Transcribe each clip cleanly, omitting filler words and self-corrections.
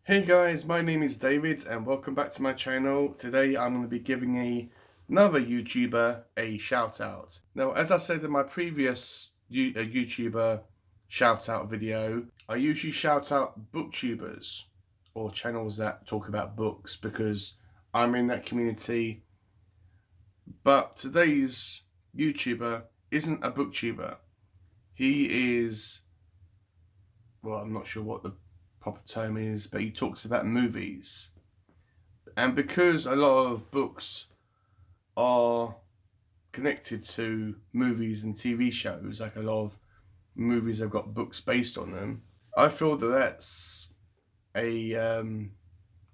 Hey guys, my name is David and welcome back to my channel. Today I'm going to be giving another YouTuber a shout out. Now, as I said in my previous YouTuber shout out video, I usually shout out booktubers or channels that talk about books because I'm in that community. But today's YouTuber isn't a booktuber. He is, well, I'm not sure what the proper term is, but he talks about movies. And because a lot of books are connected to movies and TV shows, like a lot of movies have got books based on them, I feel that that's a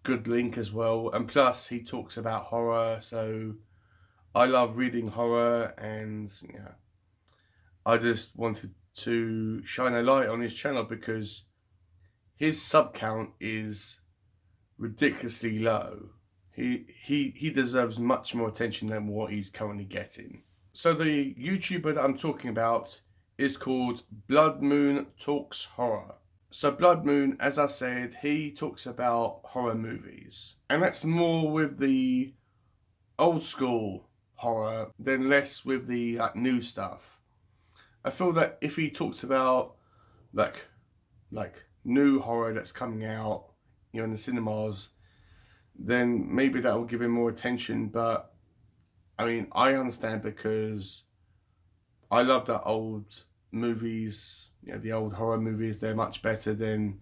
good link as well. And plus, he talks about horror, so I love reading horror, and yeah, I just wanted to shine a light on his channel because his sub count is ridiculously low. He deserves much more attention than what he's currently getting. So the YouTuber that I'm talking about is called Bloodmoon Talks Horror. So Bloodmoon, as I said, he talks about horror movies. And that's more with the old school horror than less with the new stuff. I feel that if he talks about like new horror that's coming out, in the cinemas, then maybe that will give him more attention. But I mean, I understand because I love the old movies, the old horror movies. They're much better than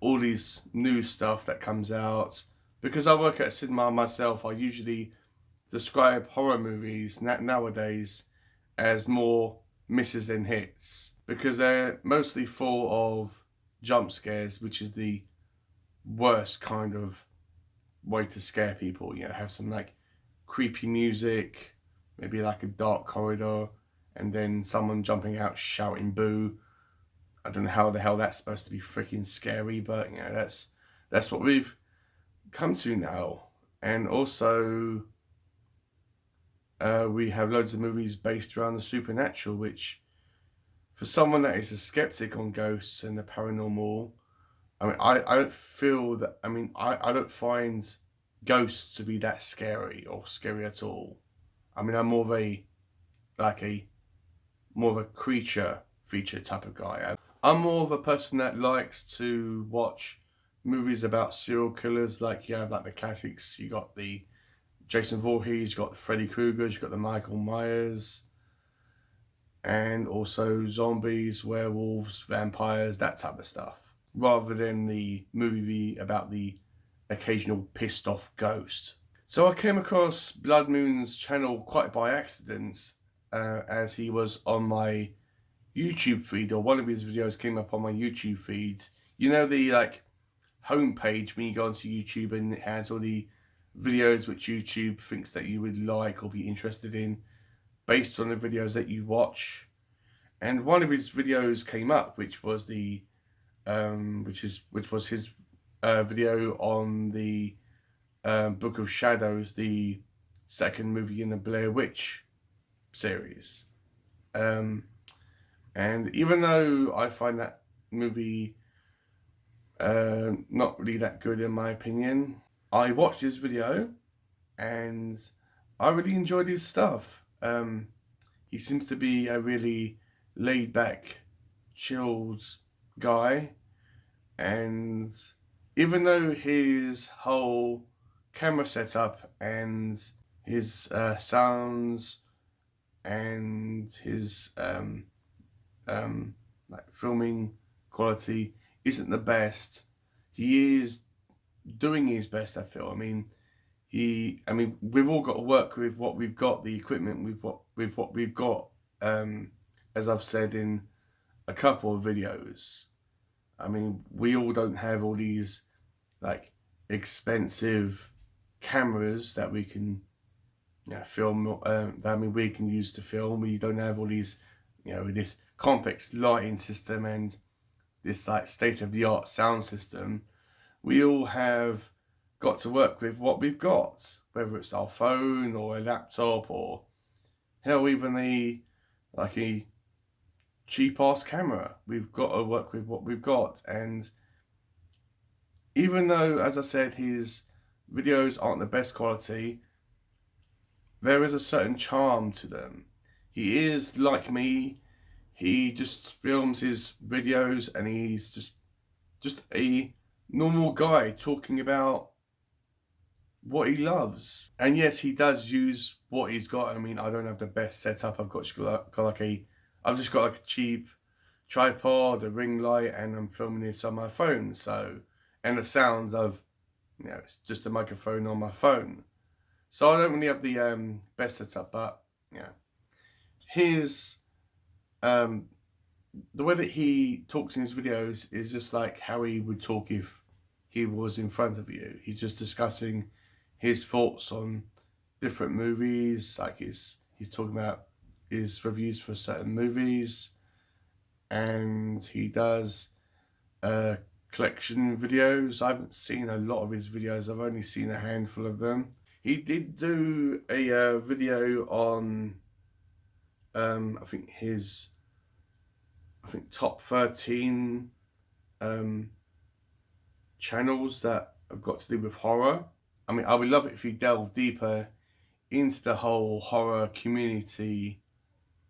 all these new stuff that comes out. Because I work at a cinema myself, I usually describe horror movies nowadays as more misses than hits because they're mostly full of jump scares, which is the worst kind of way to scare people. Have some like creepy music, maybe like a dark corridor, and then someone jumping out shouting boo. I don't know how the hell that's supposed to be freaking scary, but that's what we've come to now. And also we have loads of movies based around the supernatural, which for someone that is a skeptic on ghosts and the paranormal, I mean, I don't feel that, I don't find ghosts to be that scary or scary at all. I mean, I'm more of a creature feature type of guy. I'm more of a person that likes to watch movies about serial killers. Like you have like the classics. You got the Jason Voorhees, you got the Freddy Kruegers, you got the Michael Myers, and also zombies, werewolves, vampires, that type of stuff. Rather than the movie about the occasional pissed off ghost. So I came across Bloodmoon's channel quite by accident, as he was on my YouTube feed, or one of his videos came up on my YouTube feed. You know the homepage when you go onto YouTube and it has all the videos which YouTube thinks that you would like or be interested in based on the videos that you watch. And one of his videos came up, which was the which was his video on the Book of Shadows, the second movie in the Blair Witch series. And even though I find that movie not really that good in my opinion, I watched his video and I really enjoyed his stuff. He seems to be a really laid back, chilled guy, and even though his whole camera setup and his sounds and his filming quality isn't the best, he is doing his best, I feel. We've all got to work with what we've got, the equipment with what we've got. As I've said in a couple of videos, we all don't have all these expensive cameras that we can film. We can use to film. We don't have all these, this complex lighting system and this state-of-the-art sound system. We all have got to work with what we've got, whether it's our phone or a laptop or hell, even a cheap ass camera. We've got to work with what we've got, and Even though, as I said, his videos aren't the best quality, there is a certain charm to them. He is like me. He just films his videos and he's just a normal guy talking about what he loves. And yes, he does use what he's got. I mean, I don't have the best setup. I've just got like a cheap tripod, a ring light, and I'm filming this on my phone. So, and the sounds of, it's just a microphone on my phone. So I don't really have the best setup, but yeah, his the way that he talks in his videos is just like how he would talk if he was in front of you. He's just discussing his thoughts on different movies, like he's talking about his reviews for certain movies, and he does collection videos. I haven't seen a lot of his videos. I've only seen a handful of them. He did do a video on I think top 13 channels that have got to do with horror. I mean, I would love it if he delved deeper into the whole horror community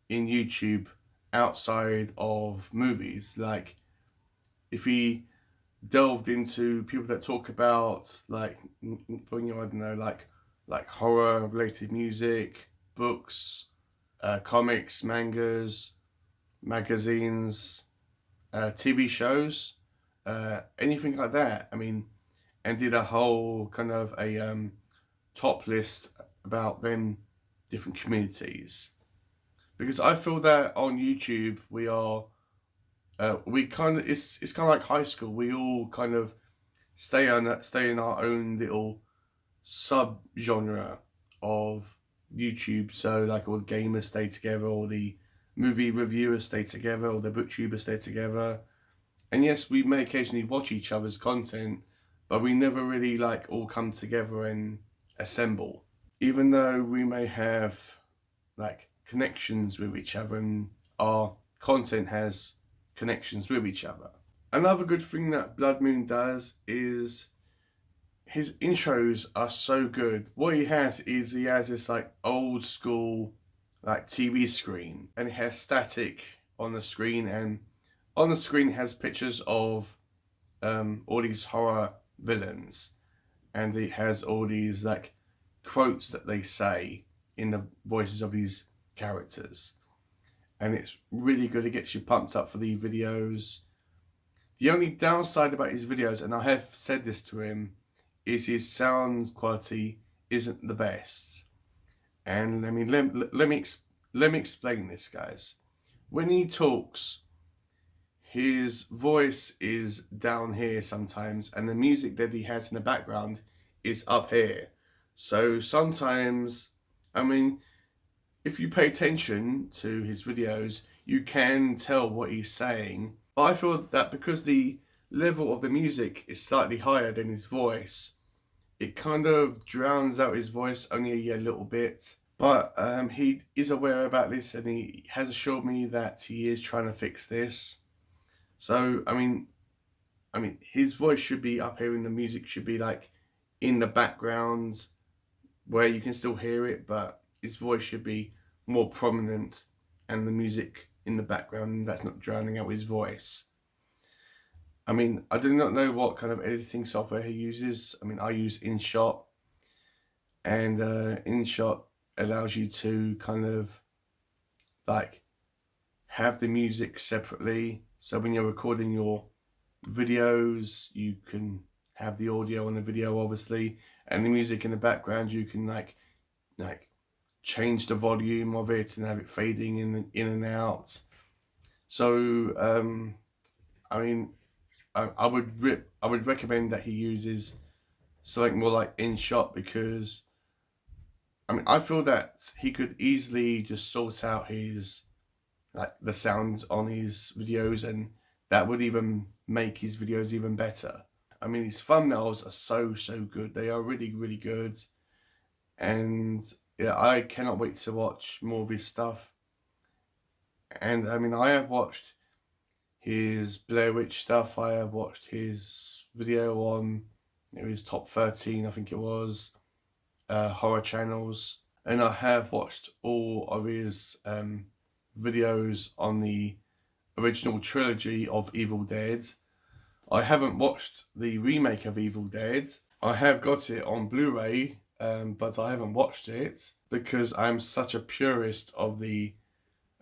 in YouTube outside of movies. Like, if he delved into people that talk about, like, I don't know, like horror related music, books, comics, mangas, magazines, TV shows, anything like that. I mean, and did a whole kind of a top list about them different communities. Because I feel that on YouTube we kind of, it's kind of like high school. We all kind of stay in our own little sub genre of YouTube. So like all the gamers stay together, all the movie reviewers stay together, all the booktubers stay together. And yes, we may occasionally watch each other's content, but we never really like all come together and assemble. Even though we may have like connections with each other and our content has connections with each other. Another good thing that Bloodmoon does is his intros are so good. What he has is he has this like old school like TV screen, and it has static on the screen, and on the screen it has pictures of all these horror villains, and it has all these like quotes that they say in the voices of these characters, and it's really good. It gets you pumped up for the videos. The only downside about his videos, and I have said this to him, is his sound quality isn't the best. And I mean, let me explain this, guys. When he talks, his voice is down here sometimes, and the music that he has in the background is up here. So sometimes, I mean, if you pay attention to his videos, you can tell what he's saying. But I feel that because the level of the music is slightly higher than his voice, it kind of drowns out his voice only a little bit. But he is aware about this, and he has assured me that he is trying to fix this. So I mean, his voice should be up here, and the music should be like in the background where you can still hear it, but his voice should be more prominent, and the music in the background that's not drowning out his voice. I mean, I do not know what kind of editing software he uses. I mean, I use InShot, and InShot allows you to kind of like have the music separately. So when you're recording your videos, you can have the audio and the video, obviously, and the music in the background. You can like change the volume of it and have it fading in and out. So I mean, I would recommend that he uses something more like InShot, because I mean, I feel that he could easily just sort out his like the sound on his videos, and that would even make his videos even better. I mean, his thumbnails are so good. They are really good, and yeah, I cannot wait to watch more of his stuff. And I mean, I have watched his Blair Witch stuff. I have watched his video on his top 13, I think it was, horror channels. And I have watched all of his videos on the original trilogy of Evil Dead. I haven't watched the remake of Evil Dead. I have got it on Blu-ray, but I haven't watched it because I'm such a purist of the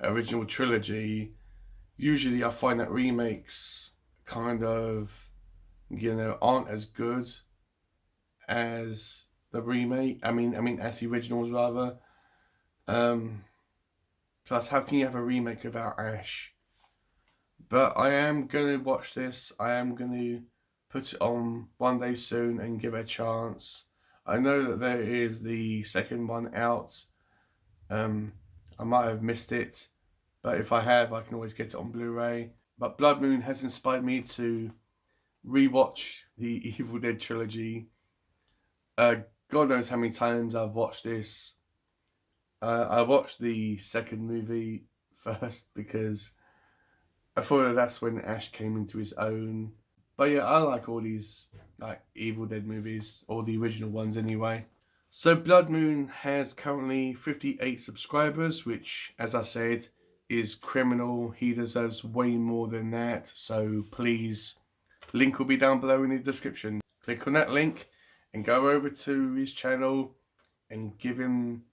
original trilogy. Usually I find that remakes kind of, aren't as good as the remake. I mean as the originals rather. Plus, how can you have a remake without Ash? But I am going to watch this. I am going to put it on one day soon and give it a chance. I know that there is the second one out. I might have missed it, but if I have, I can always get it on Blu-ray. But Bloodmoon has inspired me to rewatch the Evil Dead trilogy. God knows how many times I've watched this. I watched the second movie first because I thought that's when Ash came into his own. But yeah, I like all these like Evil Dead movies, or the original ones anyway. So Bloodmoon has currently 58 subscribers, which, as I said, is criminal. He deserves way more than that. So please, link will be down below in the description. Click on that link and go over to his channel and give him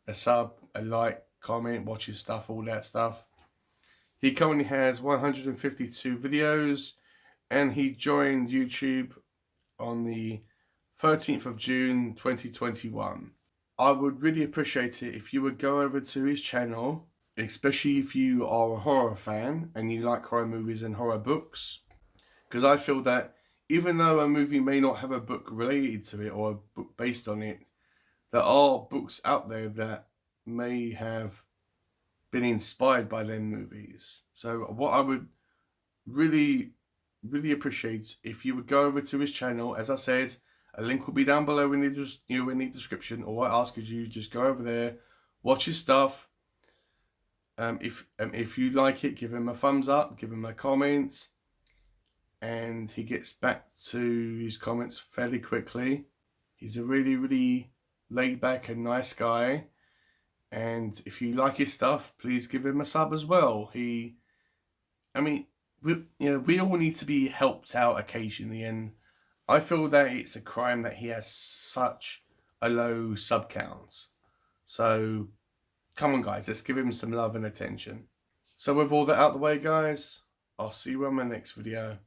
a sub, a like, comment, watch his stuff, all that stuff. He currently has 152 videos, and he joined YouTube on the 13th of June 2021. I would really appreciate it if you would go over to his channel, especially if you are a horror fan and you like horror movies and horror books, because I feel that even though a movie may not have a book related to it or a book based on it, there are books out there that may have been inspired by them movies. So what I would really appreciate if you would go over to his channel. As I said, a link will be down below in the description. All I ask is you just go over there, watch his stuff. If you like it, give him a thumbs up, give him a comment, and he gets back to his comments fairly quickly. He's a really laid back and nice guy. And if you like his stuff, please give him a sub as well. We all need to be helped out occasionally, and I feel that it's a crime that he has such a low sub count. So come on guys, let's give him some love and attention. So with all that out the way guys, I'll see you on my next video.